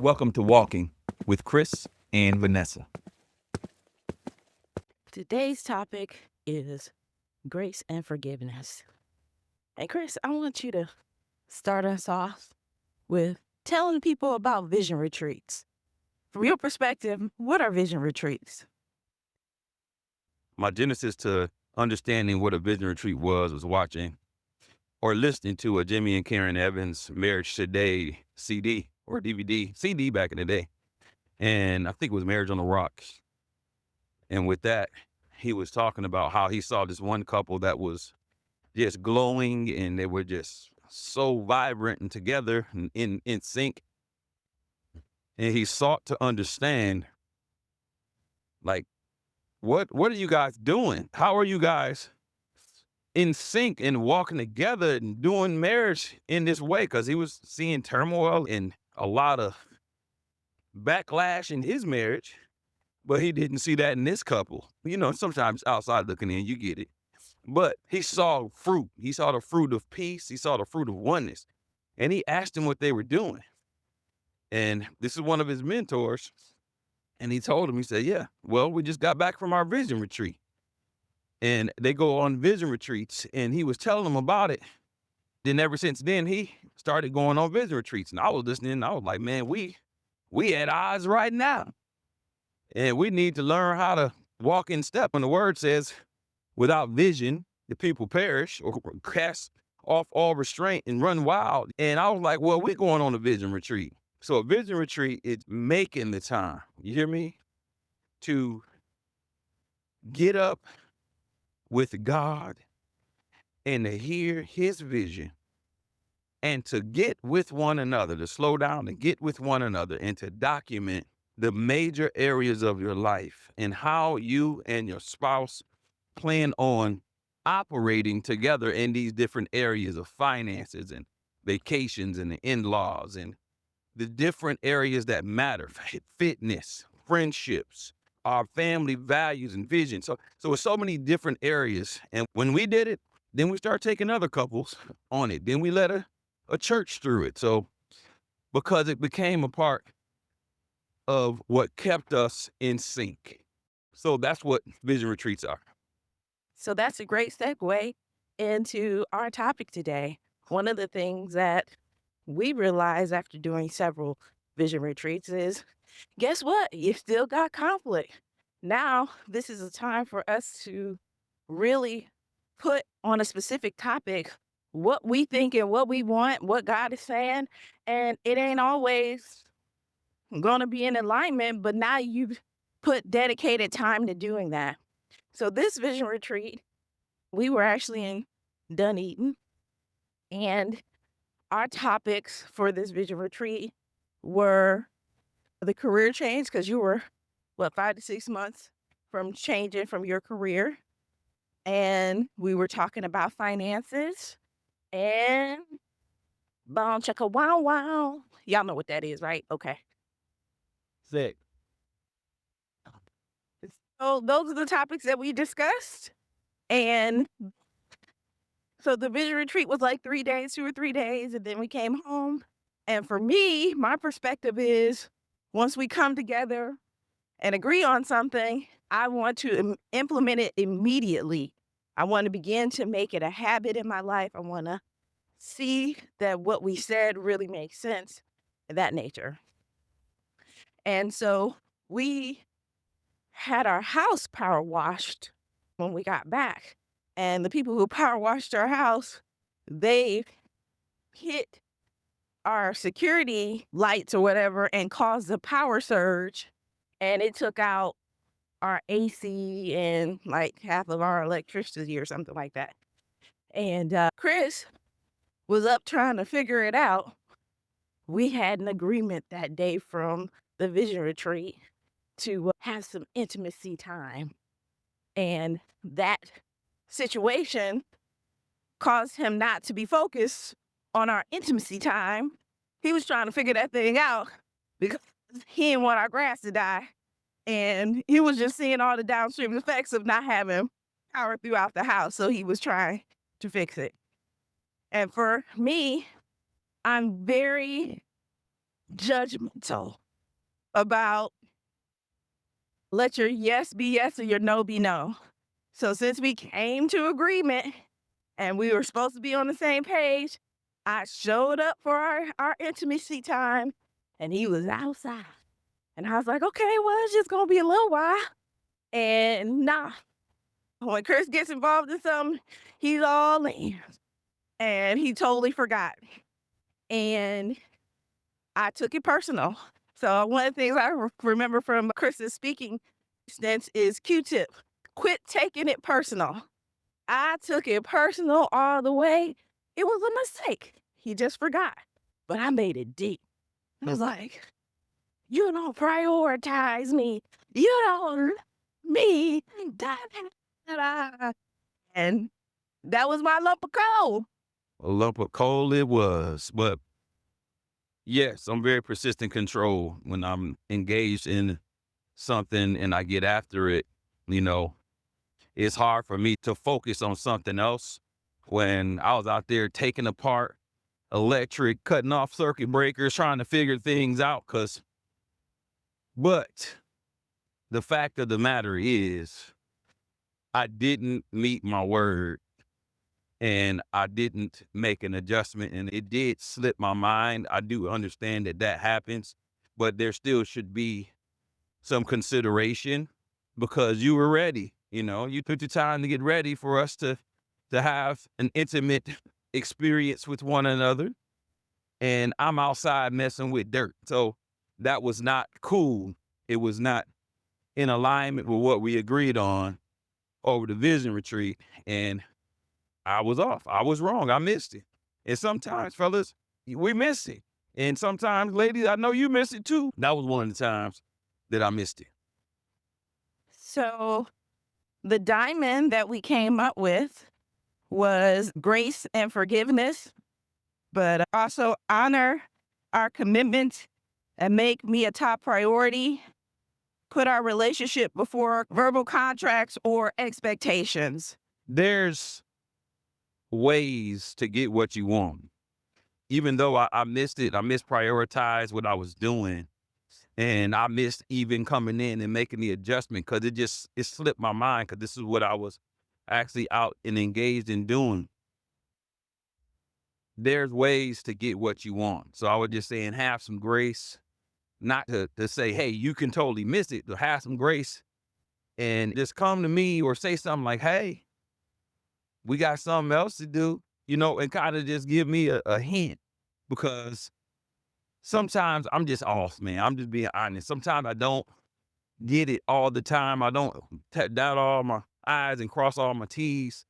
Welcome to Walking with Chris and Vanessa. Today's topic is grace and forgiveness. And Chris, I want you to start us off with telling people about vision retreats. From your perspective, what are vision retreats? My genesis to understanding what a vision retreat was watching or listening to a Jimmy and Karen Evans Marriage Today CD or CD back in the day. And I think it was Marriage on the Rocks. And with that, he was talking about how he saw this one couple that was just glowing and they were just so vibrant and together and in sync. And he sought to understand, like, what are you guys doing? How are you guys in sync and walking together and doing marriage in this way? Because he was seeing turmoil and a lot of backlash in his marriage, but he didn't see that in this couple. You know, sometimes outside looking in, you get it. But he saw fruit. He saw the fruit of peace. He saw the fruit of oneness. And he asked them what they were doing. And this is one of his mentors. And he told him, he said, yeah, well, we just got back from our vision retreat. And they go on vision retreats. And he was telling them about it. Then ever since then, he started going on vision retreats. And I was listening. And I was like, man, we at odds right now. And we need to learn how to walk in step. And the word says, without vision, the people perish or cast off all restraint and run wild. And I was like, well, we're going on a vision retreat. So a vision retreat is making the time, you hear me, to get up with God and to hear his vision and to get with one another, to slow down and get with one another and to document the major areas of your life and how you and your spouse plan on operating together in these different areas of finances and vacations and the in-laws and the different areas that matter, fitness, friendships, our family values and vision. So it's so many different areas. And when we did it, then we start taking other couples on it. Then we let a church through it. So because it became a part of what kept us in sync. So that's what vision retreats are. So that's a great segue into our topic today. One of the things that we realized after doing several vision retreats is, guess what? You still got conflict. Now, this is a time for us to really put on a specific topic what we think and what we want, what God is saying. And it ain't always going to be in alignment, but now you've put dedicated time to doing that. So this vision retreat, we were actually in Dunedin, and our topics for this vision retreat were the career change, because you were, 5 to 6 months from changing from your career. And we were talking about finances and boom, chicka, wow, wow. Y'all know what that is, right? Okay. Sick. So those are the topics that we discussed. And so the vision retreat was like 3 days, 2 or 3 days, and then we came home. And for me, my perspective is once we come together and agree on something, I want to implement it immediately. I want to begin to make it a habit in my life. I want to see that what we said really makes sense, that nature. And so we had our house power washed when we got back. And the people who power washed our house, they hit our security lights or whatever and caused a power surge. And it took out our AC and like half of our electricity or something like that. And Chris was up trying to figure it out. We had an agreement that day from the vision retreat to have some intimacy time. And that situation caused him not to be focused on our intimacy time. He was trying to figure that thing out because he didn't want our grass to die. And he was just seeing all the downstream effects of not having power throughout the house. So he was trying to fix it. And for me, I'm very judgmental about let your yes be yes and your no be no. So since we came to agreement and we were supposed to be on the same page, I showed up for our intimacy time and he was outside. And I was like, okay, well, it's just gonna be a little while. And nah, when Chris gets involved in something, he's all in. And he totally forgot. And I took it personal. So one of the things I remember from Chris's speaking stance is Q-tip. Quit taking it personal. I took it personal all the way. It was a mistake. He just forgot. But I made it deep. I was like, you don't prioritize me. You don't me. And that was my lump of coal. A lump of coal it was. But yes, I'm very persistent control when I'm engaged in something and I get after it. You know, it's hard for me to focus on something else when I was out there taking apart electric, cutting off circuit breakers, trying to figure things out. But the fact of the matter is, I didn't meet my word and I didn't make an adjustment and it did slip my mind. I do understand that that happens, but there still should be some consideration because you were ready. You know, you took the time to get ready for us to have an intimate experience with one another. And I'm outside messing with dirt. So that was not cool. It was not in alignment with what we agreed on over the vision retreat. And I was off. I was wrong. I missed it. And sometimes, fellas, we miss it. And sometimes, ladies, I know you miss it too. That was one of the times that I missed it. So the diamond that we came up with was grace and forgiveness, but also honor our commitment and make me a top priority. Put our relationship before verbal contracts or expectations. There's ways to get what you want. Even though I missed it, I misprioritized what I was doing. And I missed even coming in and making the adjustment because it slipped my mind because this is what I was actually out and engaged in doing. There's ways to get what you want. So I was just saying, have some grace, not to say, hey, you can totally miss it, to have some grace and just come to me or say something like, hey, we got something else to do, you know, and kind of just give me a hint because sometimes I'm just off, man. I'm just being honest. Sometimes I don't get it all the time. I don't dot all my I's and cross all my T's.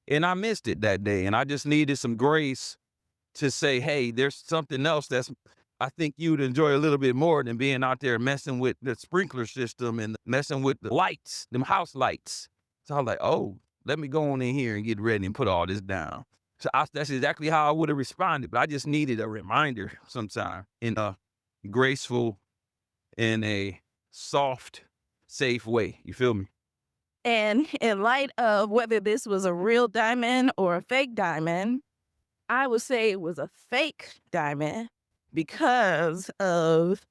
And I missed it that day. And I just needed some grace to say, hey, there's something else that's I think you'd enjoy a little bit more than being out there messing with the sprinkler system and messing with the lights, them house lights. So I was like, oh, let me go on in here and get ready and put all this down. So that's exactly how I would have responded. But I just needed a reminder sometime in a graceful, in a soft, safe way. You feel me? And in light of whether this was a real diamond or a fake diamond, I would say it was a fake diamond because of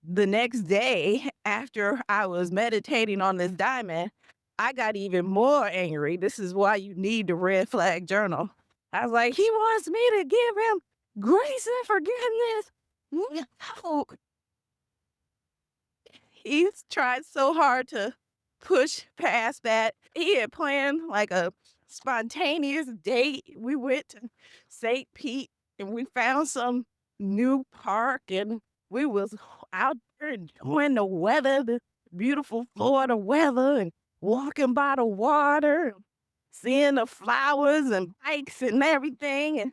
the next day after I was meditating on this diamond, I got even more angry. This is why you need the red flag journal. I was like, he wants me to give him grace and forgiveness. No. He's tried so hard to push past that. He had planned like a spontaneous date. We went to St. Pete and we found some new park and we was out there enjoying the weather, the beautiful Florida weather, and walking by the water, seeing the flowers and bikes and everything. And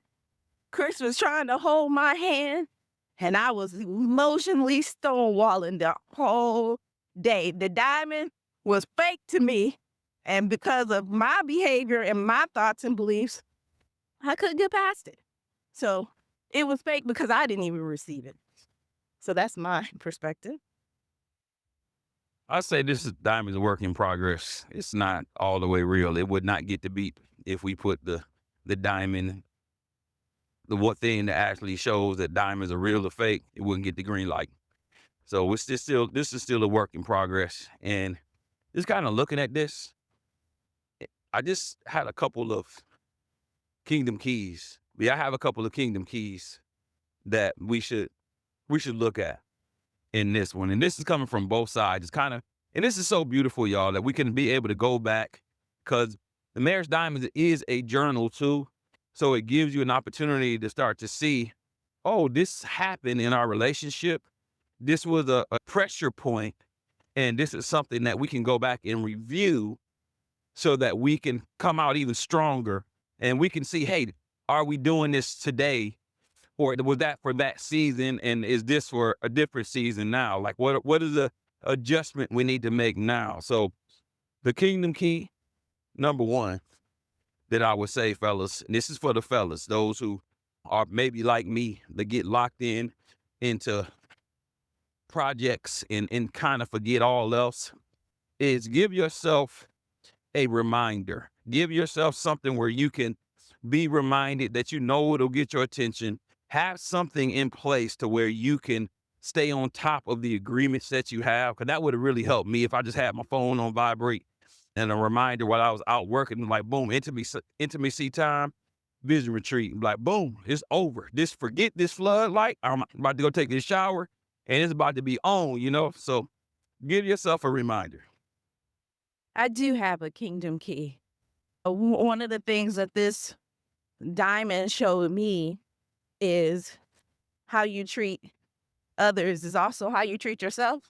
Chris was trying to hold my hand, and I was emotionally stonewalling the whole day. The diamond was fake to me, and because of my behavior and my thoughts and beliefs, I couldn't get past it. So it was fake because I didn't even receive it. So that's my perspective. I say this is diamond's a work in progress. It's not all the way real. It would not get the beat if we put the diamond the one thing that actually shows that diamonds are real or fake, it wouldn't get the green light. So it's just still this is still a work in progress. And just kind of looking at this, I just had a couple of kingdom keys. Yeah, I have a couple of kingdom keys that we should look at in this one. And this is coming from both sides. It's kind of, and this is so beautiful, y'all, that we can be able to go back, because the Marriage Diamonds is a journal too. So it gives you an opportunity to start to see, oh, this happened in our relationship. This was a pressure point, and this is something that we can go back and review so that we can come out even stronger, and we can see, hey, are we doing this today? Or was that for that season? And is this for a different season now? Like what is the adjustment we need to make now? So the kingdom key, number one, that I would say, fellas, and this is for the fellas, those who are maybe like me, that get locked in into projects and kind of forget all else, is give yourself a reminder. Give yourself something where you can be reminded, that you know it'll get your attention. Have something in place to where you can stay on top of the agreements that you have. Cause that would have really helped me if I just had my phone on vibrate and a reminder while I was out working, like boom, intimacy time, vision retreat. Like boom, it's over. Forget this floodlight. I'm about to go take this shower and it's about to be on, So give yourself a reminder. I do have a kingdom key. One of the things that this diamond showed me is how you treat others is also how you treat yourself.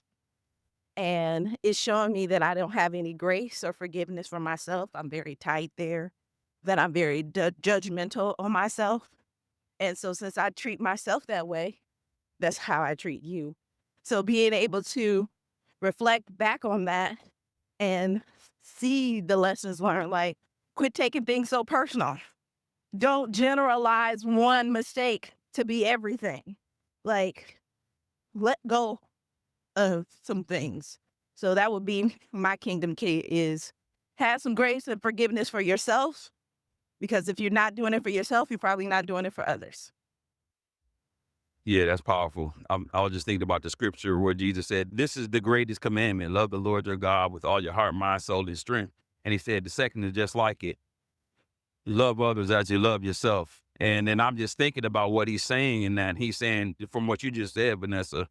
And it's showing me that I don't have any grace or forgiveness for myself. I'm very tight there, that I'm very judgmental on myself. And so since I treat myself that way, that's how I treat you. So being able to reflect back on that and see the lessons learned, like quit taking things so personal. Don't generalize one mistake to be everything. Like, let go of some things. So that would be my kingdom key, is have some grace and forgiveness for yourself, because if you're not doing it for yourself, you're probably not doing it for others. Yeah, that's powerful. I was just thinking about the scripture where Jesus said, this is the greatest commandment. Love the Lord your God with all your heart, mind, soul, and strength. And he said, the second is just like it. Love others as you love yourself. And then I'm just thinking about what he's saying in that. He's saying, from what you just said, Vanessa,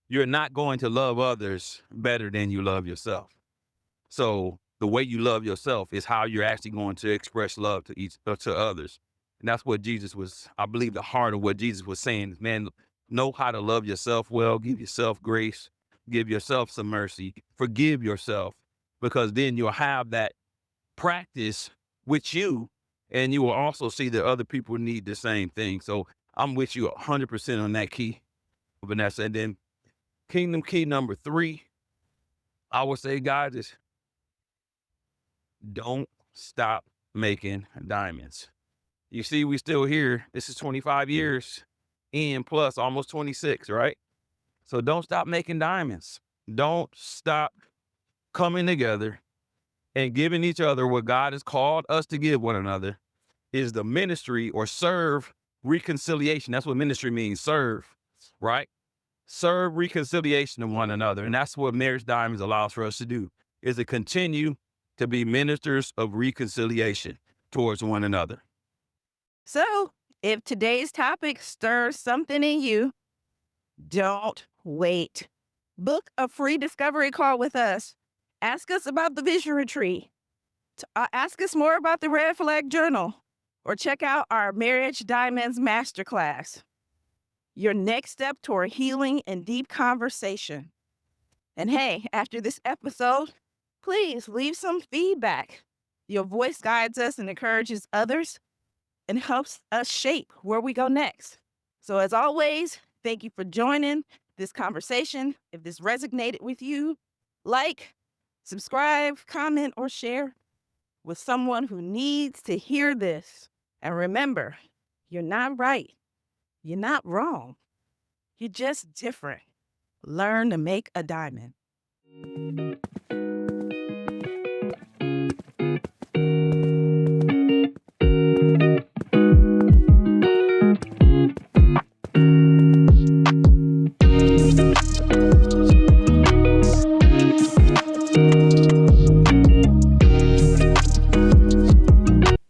you're not going to love others better than you love yourself. So the way you love yourself is how you're actually going to express love to others. And that's what Jesus was, I believe the heart of what Jesus was saying is, man, know how to love yourself well, give yourself grace, give yourself some mercy, forgive yourself, because then you'll have that practice with you, and you will also see that other people need the same thing. So I'm with you 100% on that key, Vanessa. And then kingdom key number 3, I would say, guys, is don't stop making diamonds. You see, we still here. This is 25 years in, plus almost 26, right? So don't stop making diamonds. Don't stop coming together and giving each other what God has called us to give one another, is the ministry, or serve reconciliation. That's what ministry means, serve, right? Serve reconciliation to one another. And that's what Marriage Diamonds allows for us to do, is to continue to be ministers of reconciliation towards one another. So if today's topic stirs something in you, don't wait. Book a free discovery call with us. Ask us about the vision retreat. Ask us more about the Red Flag Journal, or check out our Marriage Diamonds Masterclass. Your next step toward healing and deep conversation. And hey, after this episode, please leave some feedback. Your voice guides us and encourages others and helps us shape where we go next. So as always, thank you for joining this conversation. If this resonated with you, like, subscribe, comment, or share with someone who needs to hear this. And remember, you're not right. You're not wrong. You're just different. Learn to make a diamond.